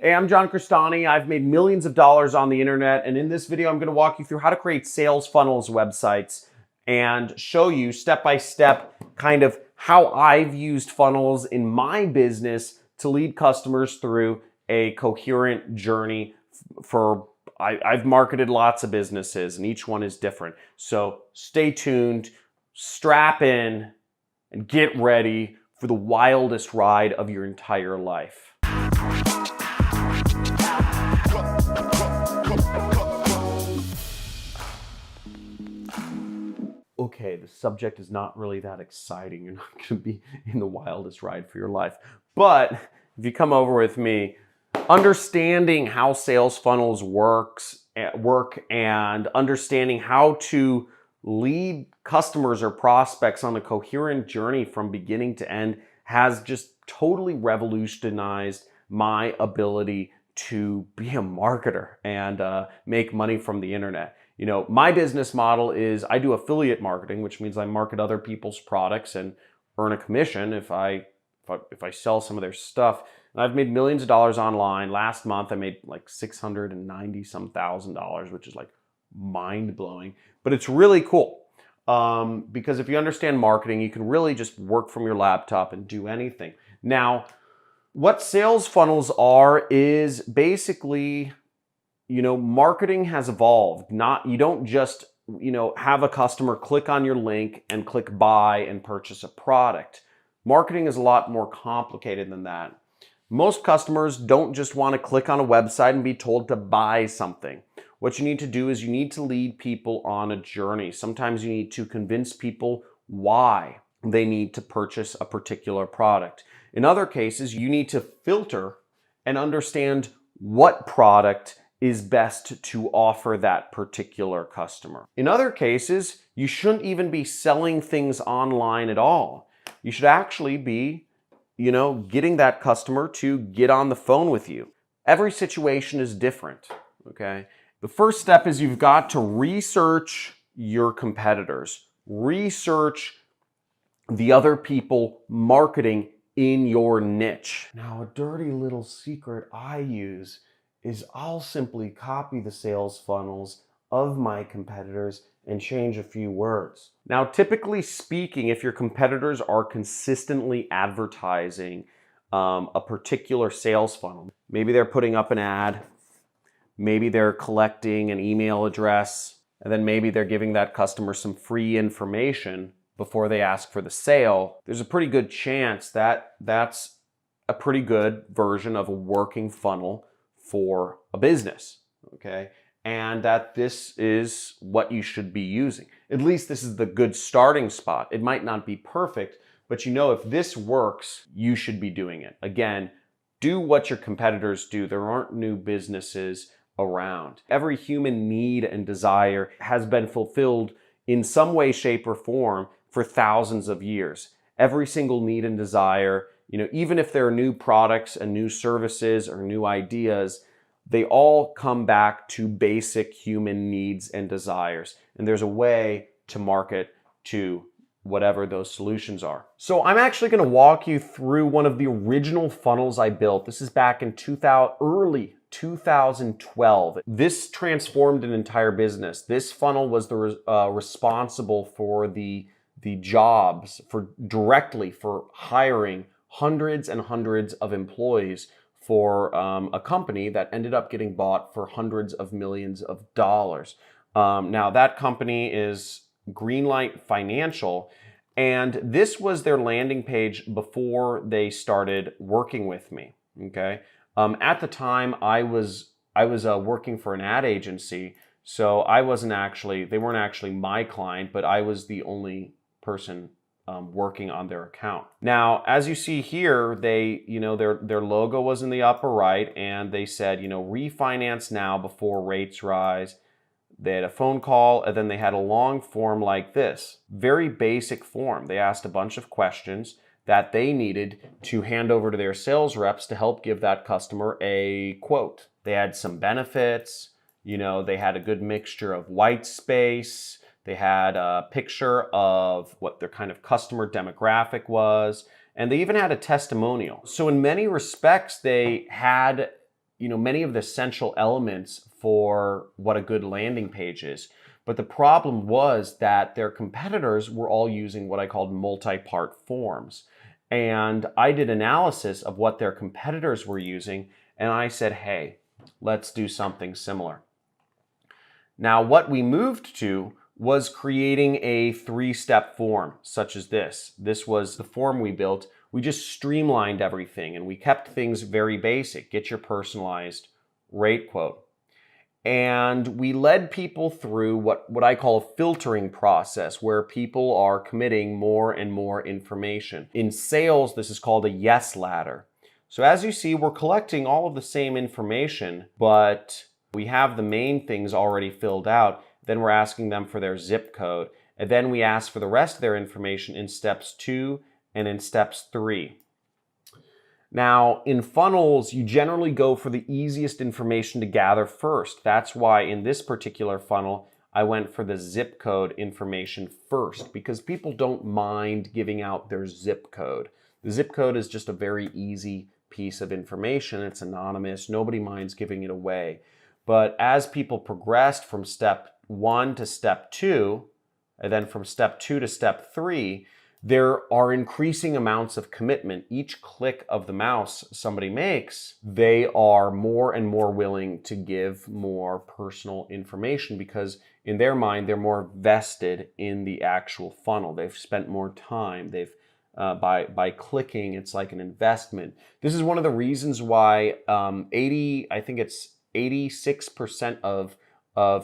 Hey, I'm John Crestani. I've made millions of dollars on the internet, and in this video, I'm going to walk you through how to create sales funnels websites and show you step by step kind of how I've used funnels in my business to lead customers through a coherent journey I've marketed lots of businesses, and each one is different. So stay tuned, strap in, and get ready for the wildest ride of your entire life. Okay, the subject is not really that exciting. You're not going to be in the wildest ride for your life. But if you come over with me, understanding how sales funnels work and understanding how to lead customers or prospects on a coherent journey from beginning to end has just totally revolutionized my ability to be a marketer and make money from the internet. You know, my business model is I do affiliate marketing, which means I market other people's products and earn a commission if I sell some of their stuff. And I've made millions of dollars online. Last month I made like $690,000, which is like mind blowing. But it's really cool because if you understand marketing, you can really just work from your laptop and do anything. Now, what sales funnels are is basically, you know, marketing has evolved. You don't just, have a customer click on your link and click buy and purchase a product. Marketing is a lot more complicated than that. Most customers don't just want to click on a website and be told to buy something. What you need to do is you need to lead people on a journey. Sometimes you need to convince people why they need to purchase a particular product. In other cases, you need to filter and understand what product is best to offer that particular customer. In other cases, you shouldn't even be selling things online at all. You should actually be, getting that customer to get on the phone with you. Every situation is different, okay? The first step is you've got to research your competitors. Research the other people marketing in your niche. Now, a dirty little secret I use is I'll simply copy the sales funnels of my competitors and change a few words. Now, typically speaking, if your competitors are consistently advertising a particular sales funnel, maybe they're putting up an ad, maybe they're collecting an email address, and then maybe they're giving that customer some free information before they ask for the sale, there's a pretty good chance that that's a pretty good version of a working funnel for a business, okay? And that this is what you should be using. At least this is the good starting spot. It might not be perfect, but if this works, you should be doing it. Again, do what your competitors do. There aren't new businesses around. Every human need and desire has been fulfilled in some way, shape, or form for thousands of years. Every single need and desire, even if there are new products and new services or new ideas, they all come back to basic human needs and desires. And there's a way to market to whatever those solutions are. So I'm actually going to walk you through one of the original funnels I built. This is back in early 2012. This transformed an entire business. This funnel was responsible for the jobs directly for hiring hundreds and hundreds of employees for a company that ended up getting bought for hundreds of millions of dollars. Now that company is Greenlight Financial, and this was their landing page before they started working with me. Okay, at the time I was working for an ad agency, so they weren't actually my client, but I was the only person working on their account. Now, as you see here, they, their logo was in the upper right, and they said, refinance now before rates rise. They had a phone call, and then they had a long form like this. Very basic form. They asked a bunch of questions that they needed to hand over to their sales reps to help give that customer a quote. They had some benefits, they had a good mixture of white space. They had a picture of what their kind of customer demographic was, and they even had a testimonial. So in many respects, they had many of the essential elements for what a good landing page is. But the problem was that their competitors were all using what I called multi-part forms. And I did analysis of what their competitors were using, and I said, hey, let's do something similar. Now, what we moved to was creating a 3-step form, such as this. This was the form we built. We just streamlined everything, and we kept things very basic. Get your personalized rate quote. And we led people through what I call a filtering process, where people are committing more and more information. In sales, this is called a yes ladder. So as you see, we're collecting all of the same information, but we have the main things already filled out. Then we're asking them for their zip code. And then we ask for the rest of their information in steps 2 and in steps 3. Now, in funnels, you generally go for the easiest information to gather first. That's why in this particular funnel, I went for the zip code information first, because people don't mind giving out their zip code. The zip code is just a very easy piece of information. It's anonymous. Nobody minds giving it away. But as people progressed from step 1 to step 2, and then from step 2 to step 3, there are increasing amounts of commitment. Each click of the mouse somebody makes, they are more and more willing to give more personal information, because in their mind, they're more vested in the actual funnel. They've spent more time. They've by clicking, it's like an investment. This is one of the reasons why 86% of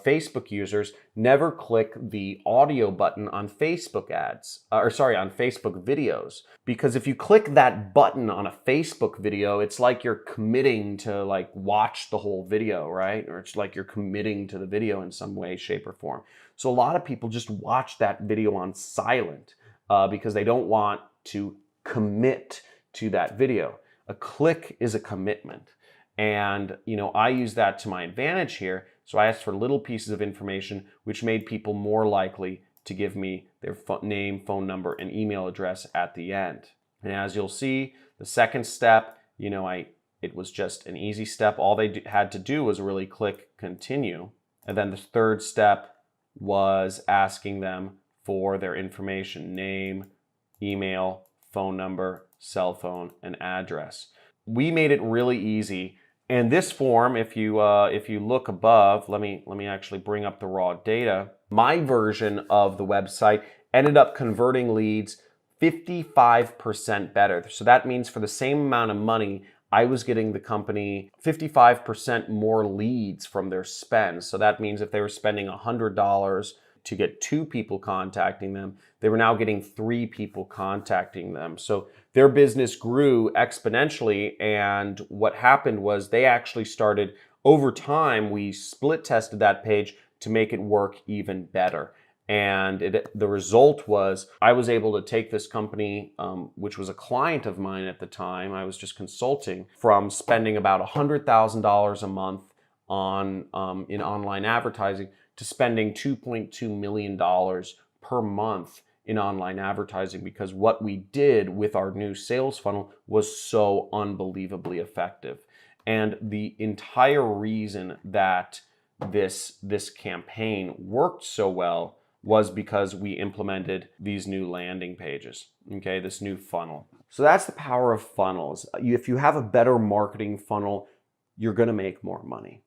Facebook users never click the audio button on Facebook ads, on Facebook videos. Because if you click that button on a Facebook video, it's like you're committing to watch the whole video, right? Or it's like you're committing to the video in some way, shape, or form. So a lot of people just watch that video on silent because they don't want to commit to that video. A click is a commitment. And, I use that to my advantage here. So I asked for little pieces of information, which made people more likely to give me their name, phone number, and email address at the end. And as you'll see, the second step, it was just an easy step. All they had to do was really click continue. And then the third step was asking them for their information, name, email, phone number, cell phone, and address. We made it really easy. And this form, if you look above, let me actually bring up the raw data. My version of the website ended up converting leads 55% better. So that means for the same amount of money, I was getting the company 55% more leads from their spend. So that means if they were spending $100 to get 2 people contacting them, they were now getting 3 people contacting them. So their business grew exponentially, and what happened was they actually started, over time, we split tested that page to make it work even better. And the result was I was able to take this company, which was a client of mine at the time, I was just consulting, from spending about $100,000 a month on in online advertising to spending $2.2 million per month in online advertising, because what we did with our new sales funnel was so unbelievably effective. And the entire reason that this campaign worked so well was because we implemented these new landing pages, okay, this new funnel. So that's the power of funnels. If you have a better marketing funnel, you're gonna make more money,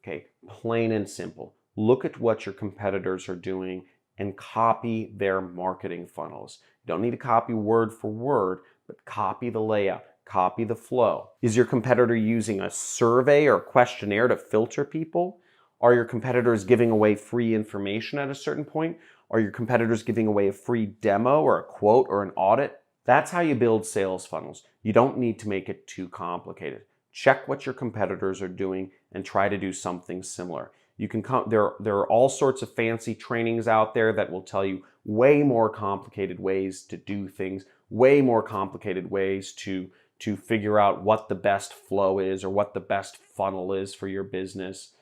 okay, plain and simple. Look at what your competitors are doing and copy their marketing funnels. You don't need to copy word for word, but copy the layout, copy the flow. Is your competitor using a survey or questionnaire to filter people? Are your competitors giving away free information at a certain point? Are your competitors giving away a free demo or a quote or an audit? That's how you build sales funnels. You don't need to make it too complicated. Check what your competitors are doing and try to do something similar. You can there are all sorts of fancy trainings out there that will tell you way more complicated ways to do things, way more complicated ways to figure out what the best flow is or what the best funnel is for your business.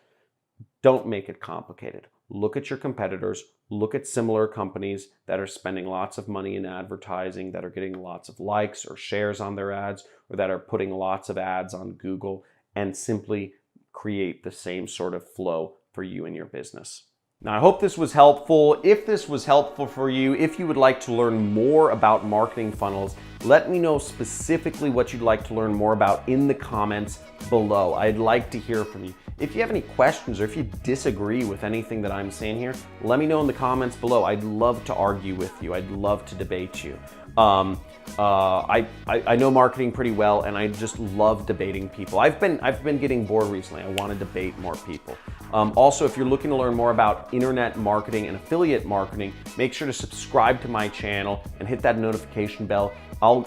Don't make it complicated. Look at your competitors, look at similar companies that are spending lots of money in advertising, that are getting lots of likes or shares on their ads, or that are putting lots of ads on Google, and simply create the same sort of flow for you and your business. Now, I hope this was helpful. If this was helpful for you, if you would like to learn more about marketing funnels, let me know specifically what you'd like to learn more about in the comments below. I'd like to hear from you. If you have any questions or if you disagree with anything that I'm saying here, let me know in the comments below. I'd love to argue with you. I'd love to debate you. I know marketing pretty well, and I just love debating people. I've been getting bored recently. I want to debate more people. Also, if you're looking to learn more about internet marketing and affiliate marketing, make sure to subscribe to my channel and hit that notification bell.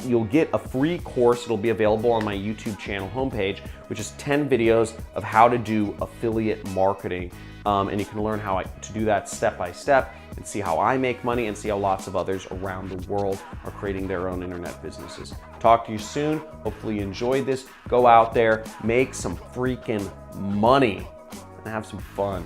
You'll get a free course. It'll be available on my YouTube channel homepage, which is 10 videos of how to do affiliate marketing. And you can learn how to do that step by step and see how I make money and see how lots of others around the world are creating their own internet businesses. Talk to you soon. Hopefully you enjoyed this. Go out there, make some freaking money, and have some fun.